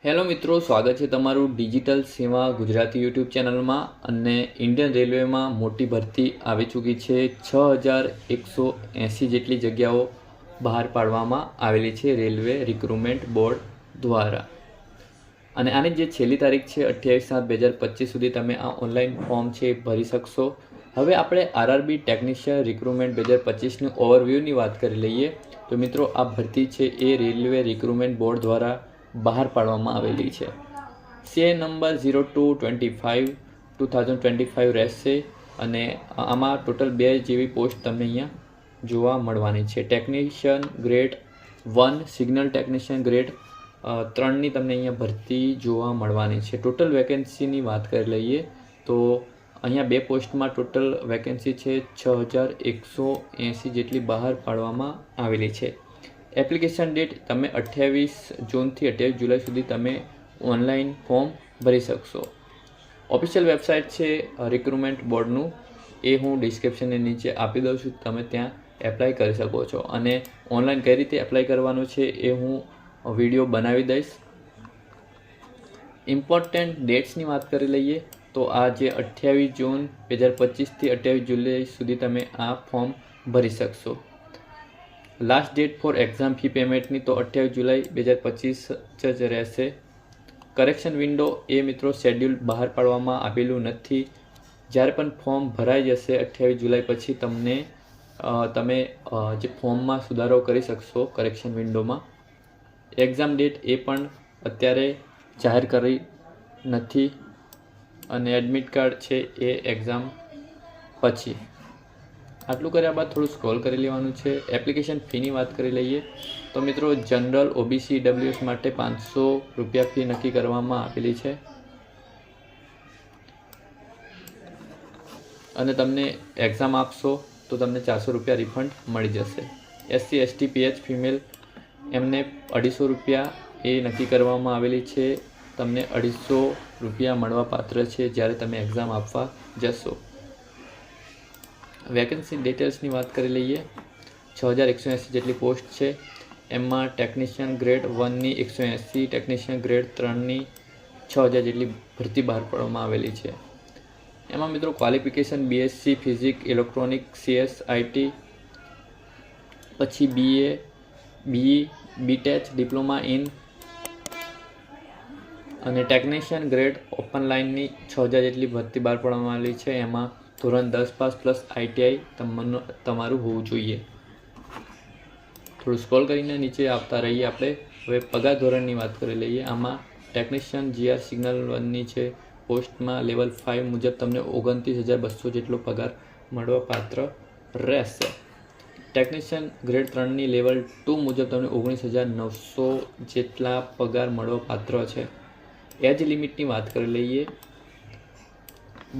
Hello મિત્રો, સ્વાગત છે તમારું ડિજિટલ સેવા ગુજરાતી યુટ્યુબ ચેનલમાં। અને ઇન્ડિયન રેલવેમાં મોટી ભરતી આવી ચૂકી છે। 6180 જેટલી જગ્યાઓ બહાર પાડવામાં આવેલી છે રેલવે રિક્રુટમેન્ટ બોર્ડ દ્વારા। અને આની જે છેલ્લી તારીખ છે 28/7/2025 સુધી તમે આ ઓનલાઈન ફોર્મ છે ભરી શકશો। હવે આપણે આરઆરબી ટેકનિશિયન રિક્રુટમેન્ટ 2025ની ઓવરવ્યૂની વાત કરી લઈએ તો મિત્રો આ ભરતી છે એ રેલવે રિક્રુટમેન્ટ બોર્ડ દ્વારા બહાર પાડવામાં આવેલી છે। સીએ નંબર 02/25/2025 રહેશે અને આમાં ટોટલ 2 જેવી પોસ્ટ તમને અહીંયા જોવા મળવાની છે। Technician grade 1, signal technician grade 3ની તમને અહીંયા ભરતી જોવા મળવાની છે। ટોટલ વેકેન્સીની વાત કરી લઈએ તો અહીંયા 2 પોસ્ટમાં ટોટલ વેકેન્સી છે 6180 જેટલી બહાર પાડવામાં આવેલી છે। એપ્લિકેશન ડેટ તમે 28 જૂનથી 28 જુલાઈ સુધી તમે ઓનલાઈન ફોર્મ ભરી શકશો। ઓફિશિયલ વેબસાઇટ છે રિક્રુટમેન્ટ બોર્ડનું, એ હું ડિસ્ક્રિપ્શનની નીચે આપી દઉં છું, તમે ત્યાં એપ્લાય કરી શકો છો। અને ઓનલાઈન કઈ રીતે એપ્લાય કરવાનું છે એ હું વિડીયો બનાવી દઈશ। ઇમ્પોર્ટન્ટ ડેટ્સની વાત કરી લઈએ તો આ જે 28 જૂન 2025થી 28 જુલાઈ સુધી તમે આ ફોર્મ ભરી શકશો। Last date for exam fee પેમેન્ટની તો 28 જુલાઈ 2025 જ રહેશે। કરેક્શન વિન્ડો એ મિત્રો શેડ્યુલ બહાર પાડવામાં આવેલું નથી। જ્યારે પણ ફોર્મ ભરાઈ જશે 28 જુલાઈ પછી તમે જે ફોર્મમાં સુધારો કરી શકશો કરેક્શન વિન્ડોમાં। એક્ઝામ ડેટ એ પણ અત્યારે જાહેર કરી નથી અને એડમિટ કાર્ડ છે એ એક્ઝામ પછી। આટલું કર્યા બાદ થોડું સ્ક્રોલ કરી લેવાનું છે। એપ્લિકેશન ફીની વાત કરી લઈએ તો મિત્રો જનરલ, ઓબીસી, ઈડબ્લ્યુએસ માટે 500 રૂપિયા ફી નક્કી કરવામાં આવેલી છે અને તમને એક્ઝામ આપશો તો તમને 400 રૂપિયા રિફંડ મળી જશે। એસસી, એસટી, પીએચ, ફિમેલ એમને 250 રૂપિયા એ નક્કી કરવામાં આવેલી છે। તમને 250 રૂપિયા મળવા પાત્ર છે જ્યારે તમે એક્ઝામ આપવા જશો। વેકેન્સી ડિટેલ્સની વાત કરી લઈએ 6180 જેટલી પોસ્ટ છે। એમાં ટેકનિશિયન ગ્રેડ 1ની 180, ટેકનિશિયન ગ્રેડ 3ની 6000 જેટલી ભરતી બહાર પાડવામાં આવેલી છે। એમાં મિત્રો qualification BSc physics, electronic, CS, IT, પછી બીએ, બીઈ, બીટેચ, ડિપ્લોમા ઇન અને ટેકનિશિયન ગ્રેડ ઓપન લાઇનની 6000 જેટલી ભરતી બહાર પાડવામાં આવેલી છે। એમાં ધોરણ 10 પાસ પ્લસ આઈટીઆઈ તમારું હોવું જોઈએ। થોડું સ્ક્રોલ કરીને નીચે આવતા રહીએ આપણે। હવે પગાર ધોરણની વાત કરી લઈએ। આમાં ટેકનિશિયન જીઆર સિગ્નલ 1ની છે પોસ્ટમાં લેવલ 5 મુજબ તમને 29200 જેટલો પગાર મળવા પાત્ર રહેશે। ટેકનિશિયન ગ્રેડ 3ની લેવલ 2 મુજબ તમને 19900 જેટલા પગાર મળવા પાત્ર છે। એજ લિમિટની વાત કરી લઈએ,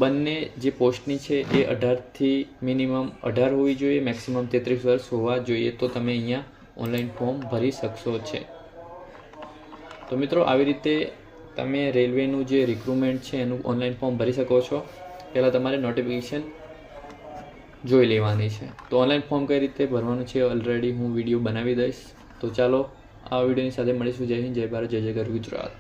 બંને જે પોસ્ટની છે એ 18થી મિનિમમ 18 હોવી જોઈએ, મેક્સિમમ 33 વર્ષ હોવા જોઈએ તો તમે અહીંયા ઓનલાઈન ફોર્મ ભરી શકશો છે। તો મિત્રો આવી રીતે તમે રેલવેનું જે રિક્રુટમેન્ટ છે એનું ઓનલાઈન ફોર્મ ભરી શકો છો। પહેલાં તમારે નોટિફિકેશન જોઈ લેવાની છે। તો ઓનલાઈન ફોર્મ કઈ રીતે ભરવાનું છે ઓલરેડી હું વિડીયો બનાવી દઈશ। તો ચાલો આ વિડીયોની સાથે મળીશું। જય હિન્દ, જય ભારત, જય જય ગર ગુજરાત।